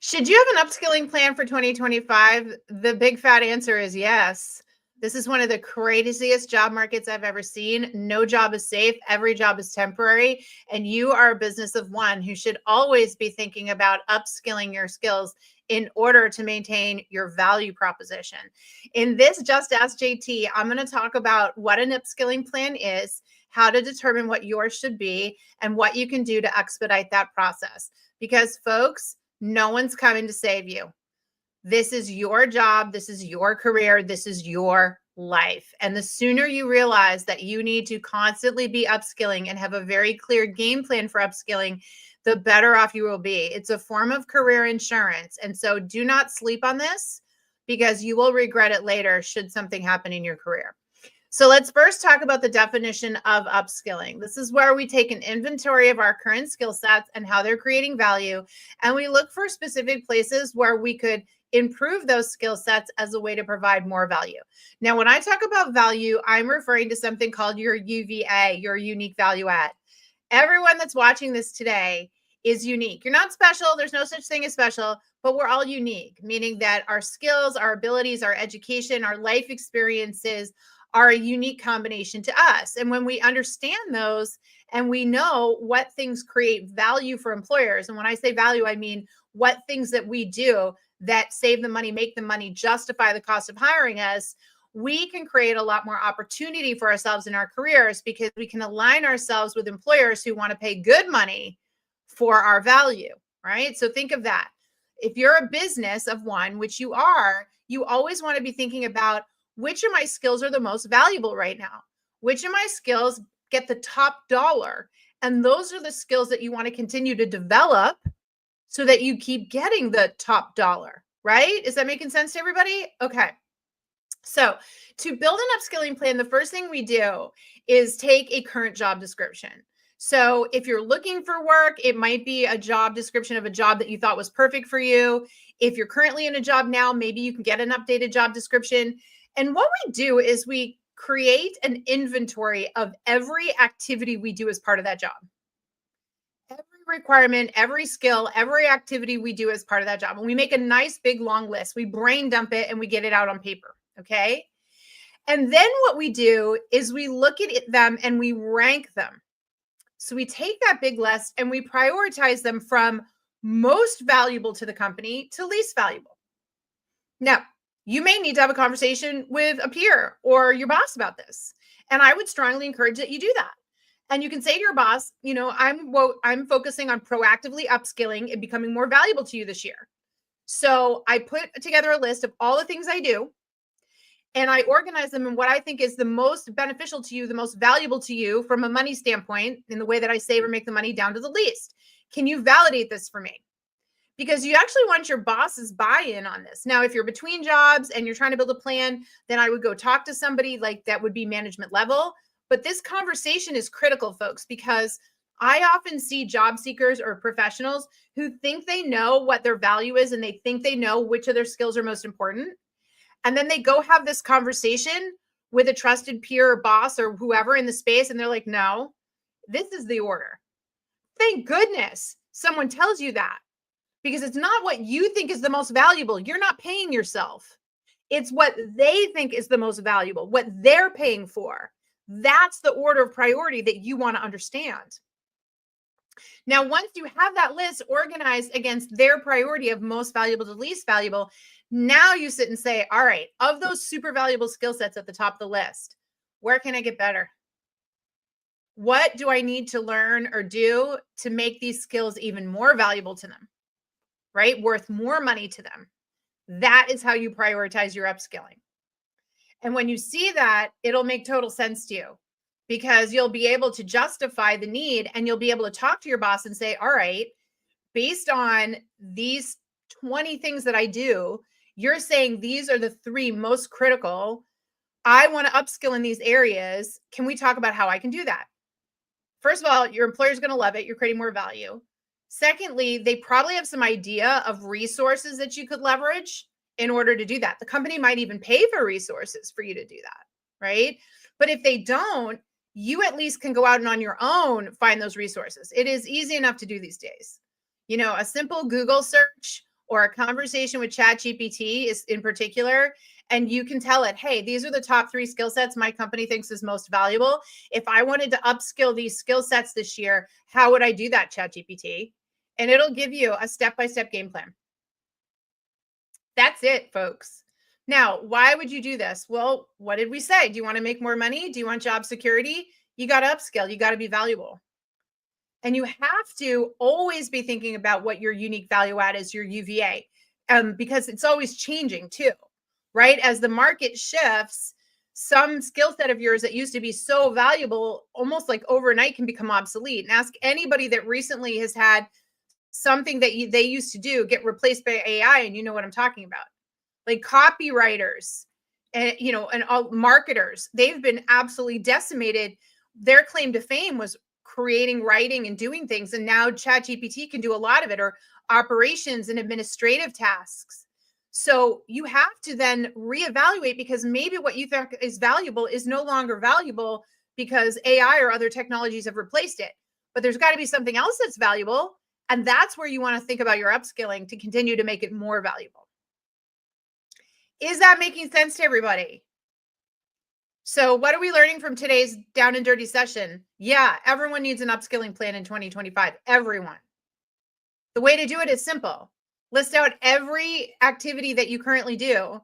Should you have an upskilling plan for 2025? The big fat answer is yes. This is one of the craziest job markets I've ever seen. No job is safe. Every job is temporary. And you are a business of one who should always be thinking about upskilling your skills in order to maintain your value proposition. In this Just Ask JT, I'm going to talk about what an upskilling plan is, how to determine what yours should be, and what you can do to expedite that process. Because, folks, no one's coming to save you. This is your job. This is your career. This is your life. And the sooner you realize that you need to constantly be upskilling and have a very clear game plan for upskilling, the better off you will be. It's a form of career insurance. And so do not sleep on this because you will regret it later should something happen in your career. So let's first talk about the definition of upskilling. This is where we take an inventory of our current skill sets and how they're creating value, and we look for specific places where we could improve those skill sets as a way to provide more value. Now, when I talk about value, I'm referring to something called your UVA, your unique value add. Everyone that's watching this today is unique. You're not special. There's no such thing as special, but we're all unique, meaning that our skills, our abilities, our education, our life experiences are a unique combination to us. And when we understand those and we know what things create value for employers, and when I say value, I mean what things that we do that save the money, make the money, justify the cost of hiring us, we can create a lot more opportunity for ourselves in our careers because we can align ourselves with employers who want to pay good money for our value, right? So think of that. If you're a business of one, which you are, you always want to be thinking about which of my skills are the most valuable right now? Which of my skills get the top dollar? And those are the skills that you want to continue to develop so that you keep getting the top dollar, right? Is that making sense to everybody? Okay. So to build an upskilling plan, the first thing we do is take a current job description. So if you're looking for work, it might be a job description of a job that you thought was perfect for you. If you're currently in a job now, maybe you can get an updated job description. And what we do is we create an inventory of every activity we do as part of that job. Every requirement, every skill, every activity we do as part of that job. And we make a nice big long list. We brain dump it and we get it out on paper. Okay. And then what we do is we look at them and we rank them. So we take that big list and we prioritize them from most valuable to the company to least valuable. Now, you may need to have a conversation with a peer or your boss about this. And I would strongly encourage that you do that. And you can say to your boss, I'm focusing on proactively upskilling and becoming more valuable to you this year. So I put together a list of all the things I do and I organize them in what I think is the most beneficial to you, the most valuable to you from a money standpoint in the way that I save or make the money down to the least. Can you validate this for me? Because you actually want your boss's buy-in on this. Now, if you're between jobs and you're trying to build a plan, then I would go talk to somebody like that would be management level. But this conversation is critical, folks, because I often see job seekers or professionals who think they know what their value is and they think they know which of their skills are most important. And then they go have this conversation with a trusted peer or boss or whoever in the space. And they're like, no, this is the order. Thank goodness someone tells you that. Because it's not what you think is the most valuable. You're not paying yourself. It's what they think is the most valuable, what they're paying for. That's the order of priority that you want to understand. Now, once you have that list organized against their priority of most valuable to least valuable, now you sit and say, all right, of those super valuable skill sets at the top of the list, where can I get better? What do I need to learn or do to make these skills even more valuable to them? Right? Worth more money to them. That is how you prioritize your upskilling. And when you see that, it'll make total sense to you because you'll be able to justify the need and you'll be able to talk to your boss and say, all right, based on these 20 things that I do, you're saying these are the 3 most critical. I want to upskill in these areas. Can we talk about how I can do that? First of all, your employer's going to love it. You're creating more value. Secondly, they probably have some idea of resources that you could leverage in order to do that. The company might even pay for resources for you to do that, right? But if they don't, you at least can go out and on your own find those resources. It is easy enough to do these days. A simple Google search or a conversation with ChatGPT is in particular, and you can tell it, hey, these are the top 3 skill sets my company thinks is most valuable. If I wanted to upskill these skill sets this year, how would I do that, ChatGPT? And it'll give you a step-by-step game plan. That's it, folks. Now, why would you do this? Well, what did we say? Do you want to make more money? Do you want job security? You got to upskill. You got to be valuable. And you have to always be thinking about what your unique value add is, your UVA, because it's always changing too, right? As the market shifts, some skill set of yours that used to be so valuable, almost like overnight, can become obsolete. And ask anybody that recently has had something that they used to do get replaced by AI, and you know what I'm talking about. Like copywriters and and all marketers, they've been absolutely decimated. Their claim to fame was creating, writing, and doing things, and now ChatGPT can do a lot of it, or operations and administrative tasks. So you have to then reevaluate, because maybe what you think is valuable is no longer valuable because AI or other technologies have replaced it. But there's got to be something else that's valuable, and that's where you want to think about your upskilling to continue to make it more valuable. Is that making sense to everybody? So what are we learning from today's down and dirty session? Yeah, everyone needs an upskilling plan in 2025. Everyone. The way to do it is simple. List out every activity that you currently do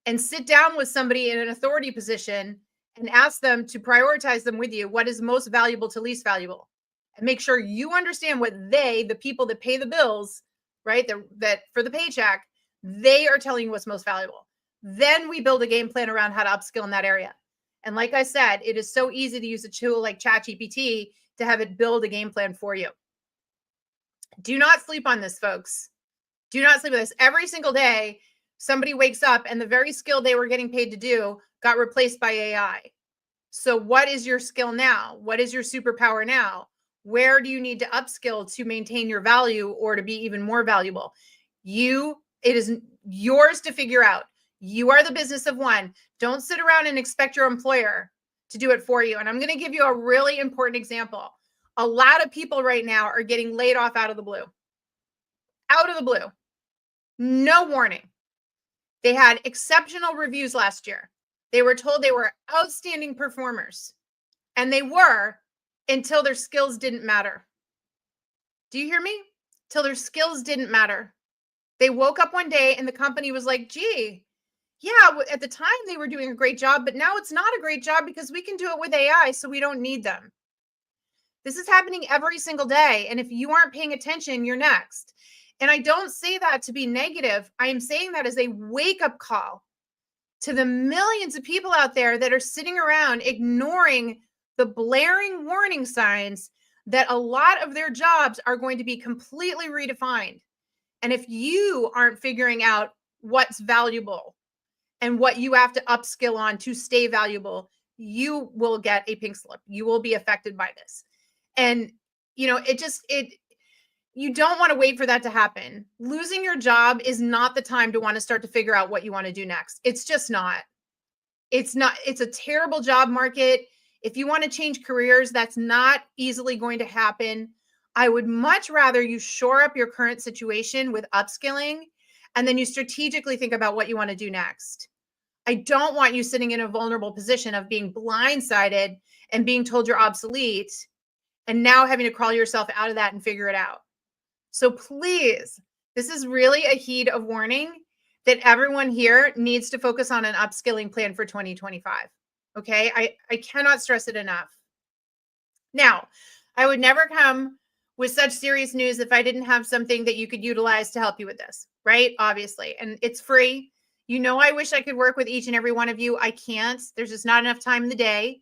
and sit down with somebody in an authority position and ask them to prioritize them with you. What is most valuable to least valuable? And make sure you understand what the people that pay the bills, right, that for the paycheck, they are telling you what's most valuable. Then we build a game plan around how to upskill in that area. And like I said, it is so easy to use a tool like ChatGPT to have it build a game plan for you. Do not sleep on this, folks. Do not sleep on this. Every single day, somebody wakes up and the very skill they were getting paid to do got replaced by AI. So what is your skill now? What is your superpower now? Where do you need to upskill to maintain your value or to be even more valuable? It is yours to figure out. You are the business of one. Don't sit around and expect your employer to do it for you. And I'm going to give you a really important example. A lot of people right now are getting laid off out of the blue. Out of the blue. No warning. They had exceptional reviews last year. They were told they were outstanding performers. And they were, until their skills didn't matter. Do you hear me? Till their skills didn't matter. They woke up one day and the company was like, gee, yeah, at the time they were doing a great job, but now it's not a great job because we can do it with AI, so we don't need them. This is happening every single day. And if you aren't paying attention, you're next. And I don't say that to be negative. I am saying that as a wake-up call to the millions of people out there that are sitting around ignoring the blaring warning signs that a lot of their jobs are going to be completely redefined. And if you aren't figuring out what's valuable and what you have to upskill on to stay valuable, you will get a pink slip. You will be affected by this. And, you don't want to wait for that to happen. Losing your job is not the time to want to start to figure out what you want to do next. It's just not. It's a terrible job market. If you want to change careers, that's not easily going to happen. I would much rather you shore up your current situation with upskilling, and then you strategically think about what you want to do next. I don't want you sitting in a vulnerable position of being blindsided and being told you're obsolete and now having to crawl yourself out of that and figure it out. So please, this is really a heed of warning that everyone here needs to focus on an upskilling plan for 2025. Okay. I cannot stress it enough. Now, I would never come with such serious news if I didn't have something that you could utilize to help you with this, right? Obviously. And it's free. I wish I could work with each and every one of you. I can't. There's just not enough time in the day.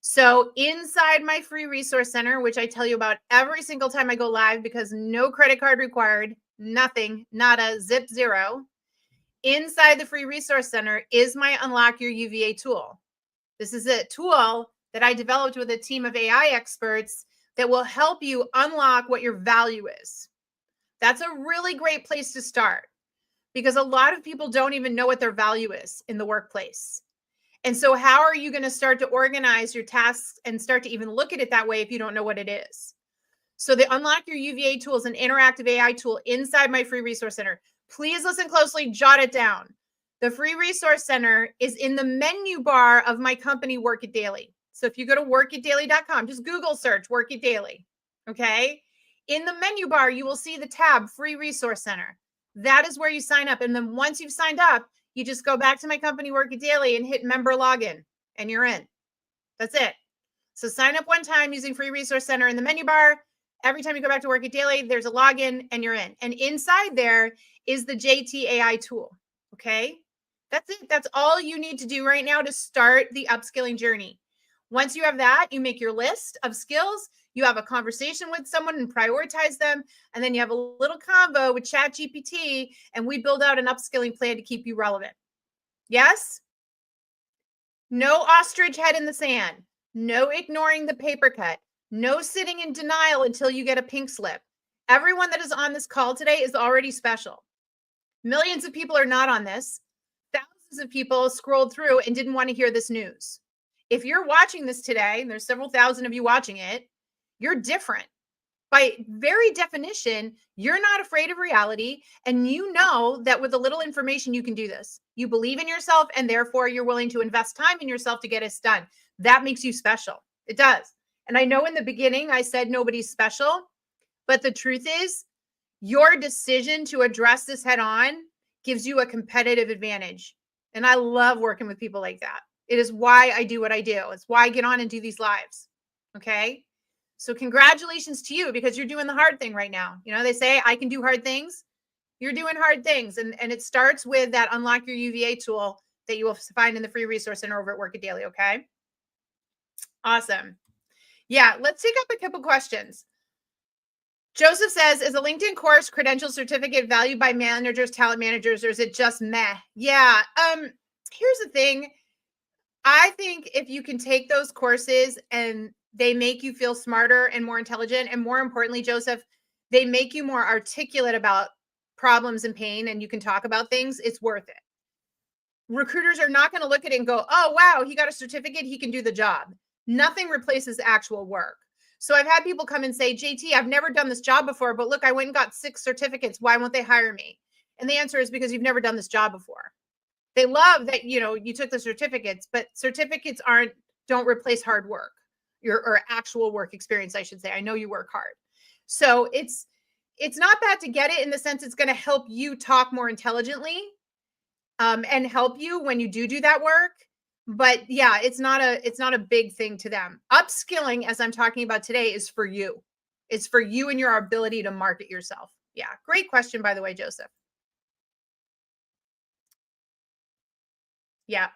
So inside my free resource center, which I tell you about every single time I go live, because no credit card required, nothing, nada, zip, zero. Inside the free resource center is my Unlock Your UVA tool. This is a tool that I developed with a team of AI experts that will help you unlock what your value is. That's a really great place to start, because a lot of people don't even know what their value is in the workplace. And so how are you going to start to organize your tasks and start to even look at it that way if you don't know what it is? So the Unlock Your UVA tool is an interactive AI tool inside my free resource center. Please listen closely, jot it down. The free resource center is in the menu bar of my company, Work It Daily. So if you go to workitdaily.com, just Google search Work It Daily. Okay. In the menu bar, you will see the tab Free Resource Center. That is where you sign up. And then once you've signed up, you just go back to my company, Work It Daily, and hit member login, and you're in. That's it. So sign up one time using Free Resource Center in the menu bar. Every time you go back to Work It Daily, there's a login and you're in. And inside there is the JTAI tool. Okay. That's it. That's all you need to do right now to start the upskilling journey. Once you have that, you make your list of skills, you have a conversation with someone and prioritize them, and then you have a little convo with ChatGPT, and we build out an upskilling plan to keep you relevant. Yes? No ostrich head in the sand. No ignoring the paper cut. No sitting in denial until you get a pink slip. Everyone that is on this call today is already special. Millions of people are not on this. Thousands of people scrolled through and didn't want to hear this news. If you're watching this today, and there's several thousand of you watching it, you're different. By very definition, you're not afraid of reality, and you know that with a little information, you can do this. You believe in yourself, and therefore you're willing to invest time in yourself to get it done. That makes you special. It does. And I know in the beginning, I said nobody's special, but the truth is, your decision to address this head on gives you a competitive advantage. And I love working with people like that. It is why I do what I do. It's why I get on and do these lives. Okay. So congratulations to you, because you're doing the hard thing right now. You know, they say I can do hard things. You're doing hard things. And it starts with that Unlock Your UVA tool that you will find in the free resource center over at Work It Daily. Okay. Awesome. Yeah. Let's take up a couple questions. Joseph says, is a LinkedIn course credential certificate valued by managers, talent managers, or is it just meh? Yeah. Here's the thing. I think if you can take those courses and they make you feel smarter and more intelligent, and more importantly, Joseph, they make you more articulate about problems and pain, and you can talk about things, it's worth it. Recruiters are not going to look at it and go, oh, wow, he got a certificate, he can do the job. Nothing replaces actual work. So I've had people come and say, JT, I've never done this job before, but look, I went and got 6 certificates. Why won't they hire me? And the answer is because you've never done this job before. They love that, you know, you took the certificates, but certificates don't replace hard work, or actual work experience, I should say. I know you work hard. So it's not bad to get it, in the sense it's going to help you talk more intelligently and help you when you do that work. But yeah, it's not a big thing to them. Upskilling, as I'm talking about today, is for you. It's for you and your ability to market yourself. Yeah. Great question, by the way, Joseph. Yeah.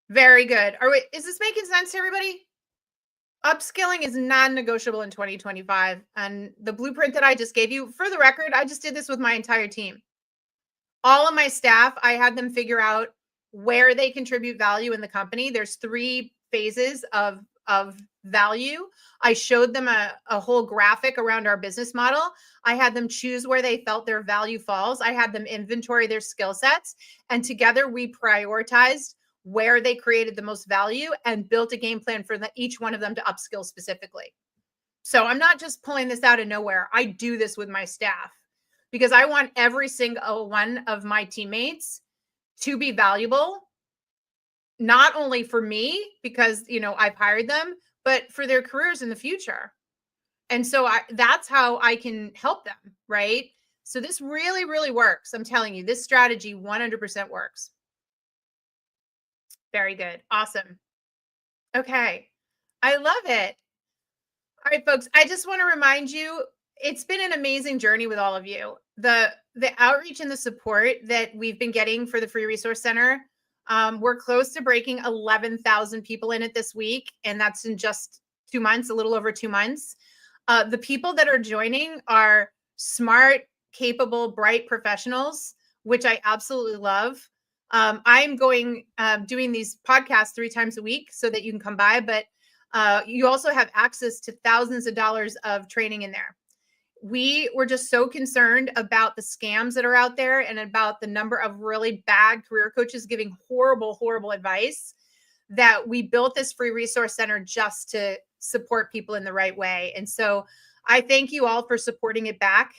Very good. Is this making sense to everybody? Upskilling is non-negotiable in 2025. And the blueprint that I just gave you, for the record, I just did this with my entire team. All of my staff, I had them figure out where they contribute value in the company. There's 3 phases of value. I showed them a whole graphic around our business model. I had them choose where they felt their value falls. I had them inventory their skill sets. And together we prioritized where they created the most value and built a game plan for each one of them to upskill specifically. So I'm not just pulling this out of nowhere. I do this with my staff because I want every single one of my teammates to be valuable, not only for me, because, you know, I've hired them, but for their careers in the future. And so that's how I can help them, right? So this really, really works. I'm telling you, this strategy 100% works. Very good. Awesome. Okay. I love it. All right, folks, I just want to remind you, it's been an amazing journey with all of you. The outreach and the support that we've been getting for the Free Resource Center, we're close to breaking 11,000 people in it this week, and that's in just 2 months, a little over 2 months. The people that are joining are smart, capable, bright professionals, which I absolutely love. I'm doing these podcasts 3 times a week so that you can come by, but you also have access to thousands of dollars of training in there. We were just so concerned about the scams that are out there and about the number of really bad career coaches giving horrible, horrible advice, that we built this Free Resource Center just to support people in the right way. And so I thank you all for supporting it back.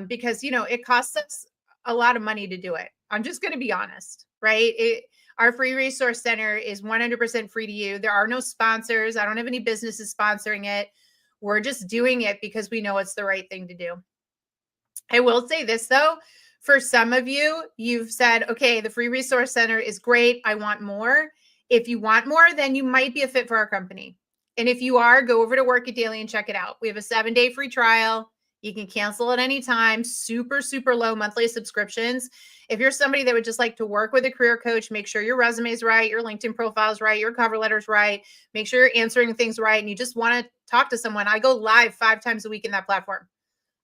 because, it costs us a lot of money to do it. I'm just going to be honest, right? Our free resource center is 100% free to you. There are no sponsors. I don't have any businesses sponsoring it. We're just doing it because we know it's the right thing to do. I will say this though, for some of you, you've said, okay, the free resource center is great. I want more. If you want more, then you might be a fit for our company. And if you are, go over to Work It Daily and check it out. We have a 7-day free trial. You can cancel at any time. Super, super low monthly subscriptions. If you're somebody that would just like to work with a career coach, make sure your resume is right, your LinkedIn profile is right, your cover letter is right, make sure you're answering things right, and you just want to talk to someone, I go live 5 times a week in that platform.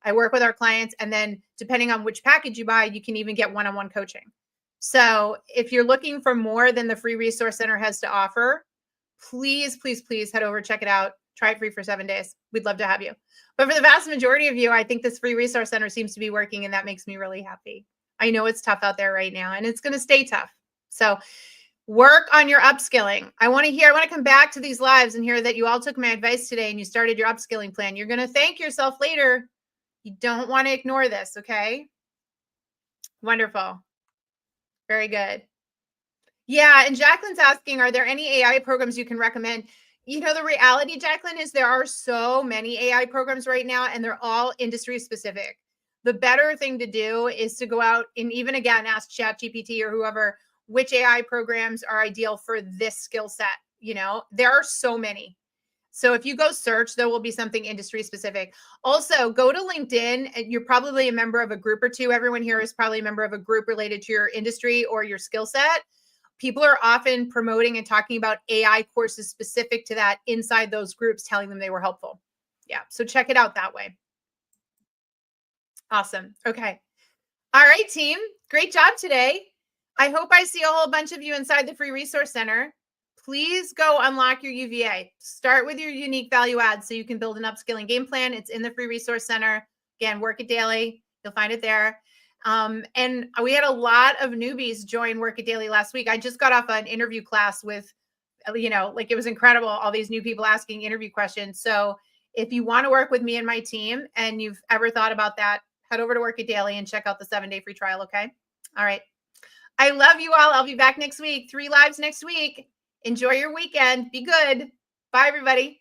I work with our clients, and then depending on which package you buy, you can even get one-on-one coaching. So if you're looking for more than the free resource center has to offer, please, please, please head over, check it out. Try it free for 7 days. We'd love to have you. But for the vast majority of you, I think this free resource center seems to be working, and that makes me really happy. I know it's tough out there right now, and it's going to stay tough. So work on your upskilling. I want to come back to these lives and hear that you all took my advice today and you started your upskilling plan. You're going to thank yourself later. You don't want to ignore this, okay? Wonderful. Very good. Yeah, and Jacqueline's asking, are there any AI programs you can recommend? The reality, Jacqueline, is there are so many AI programs right now, and they're all industry specific. The better thing to do is to go out and even, again, ask ChatGPT or whoever which AI programs are ideal for this skill set. There are so many. So if you go search, there will be something industry specific. Also, go to LinkedIn. And you're probably a member of a group or two. Everyone here is probably a member of a group related to your industry or your skill set. People are often promoting and talking about AI courses specific to that inside those groups, telling them they were helpful. Yeah. So check it out that way. Awesome. Okay. All right, team. Great job today. I hope I see a whole bunch of you inside the free resource center. Please go unlock your UVA. Start with your unique value add so you can build an upskilling game plan. It's in the free resource center. Again, Work It Daily. You'll find it there. And we had a lot of newbies join Work It Daily last week. I just got off an interview class with, it was incredible. All these new people asking interview questions. So if you want to work with me and my team and you've ever thought about that, head over to Work It Daily and check out the 7-day free trial. Okay. All right. I love you all. I'll be back next week. 3 lives next week. Enjoy your weekend. Be good. Bye, everybody.